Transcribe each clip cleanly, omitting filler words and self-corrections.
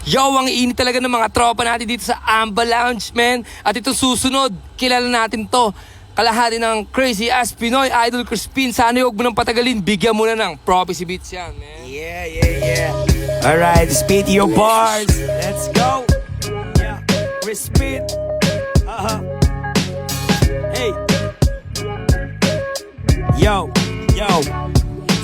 Yo, ang init talaga ng mga tropa natin dito sa Amba Lounge, man. At ito susunod, kilala natin to. Kalahati ng crazy ass Pinoy idol Crispin. Sana huwag mo nang patagalin. Bigyan mo na ng Prophecy Beats yan, man. Yeah. Alright, spit your bars. Let's go. Yeah, Crispin. Hey. Yo.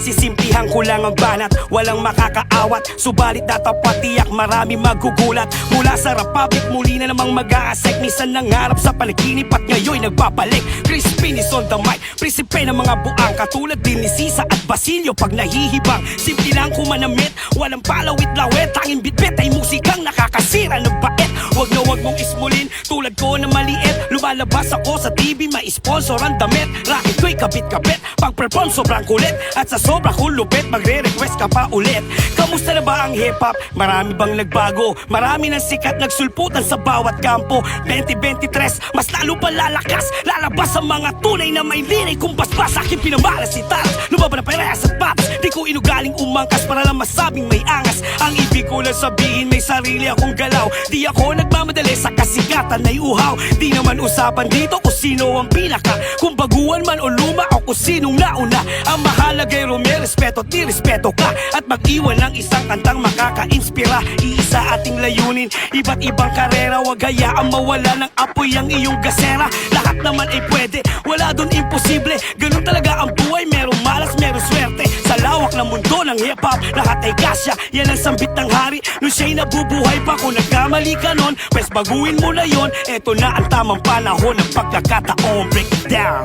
Sisimplihan ko lang ang banat, walang makakaawat. Subalit datapat tiyak marami magugulat. Mula sa republic muli na namang mag-aasek. Minsan nangarap sa panaginip at ngayon nagbabalik. Crispin is on the mic, prinsipe ng mga buang. Katulad din ni Sisa at Basilio pag nahihibang. Simple lang kumanamit, walang palawit-lawit. Tanging bitbit ay musikang nakakasira ng bait. Wag na wag mong ismulin, tulad ko na maliit. Lumalabas ako sa TV, may sponsor ang damit. Racket ko'y kabit-kabit, pag-perform sobrang kulit. At sa sobra kong lupit, magre-request ka pa ulit. Kamusta na ba ang hip-hop? Marami bang nagbago? Marami ng sikat nagsulputan sa bawat kampo. 2023, mas lalo pa lalakas. Lalabas ang mga tunay na may liray. Kung basbas aking pinamalas si Taras. Lumaba na parehas at patas. Di ko inugaling umangkas para lang masabing may angas. Ang ibig ko lang sabihin, may sarili akong galaw. Di ako nagmamadali sa kasikatan na iuhaw. Di naman usapan dito kung sino ang pinaka. Kung baguhan man o luma o kung sinong nauna. Ang mahalagay may respeto at nirespeto ka. At mag-iwan ng isang kantang makaka-inspira. Iisa ating layunin, iba't ibang karera. Wag hayaang mawala ng apoy ang iyong gasera. Lahat naman ay pwede, wala dun imposible. Ganun talaga ang buhay, merong malas, merong swerte. Sa lawak ng mundo ng hip-hop, lahat ay kasya. Yan ang sambit ng hari, nung siya'y nabubuhay pa. Kung nagkamali ka nun, pues baguhin mo na yon. Eto na ang tamang panahon ng pagkakataon. Break it down.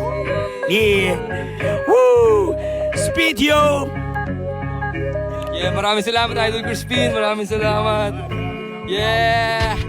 Yeah. Woo! Speed yo! Yeah, maraming salamat idol Crispin. Maraming salamat. Yeah!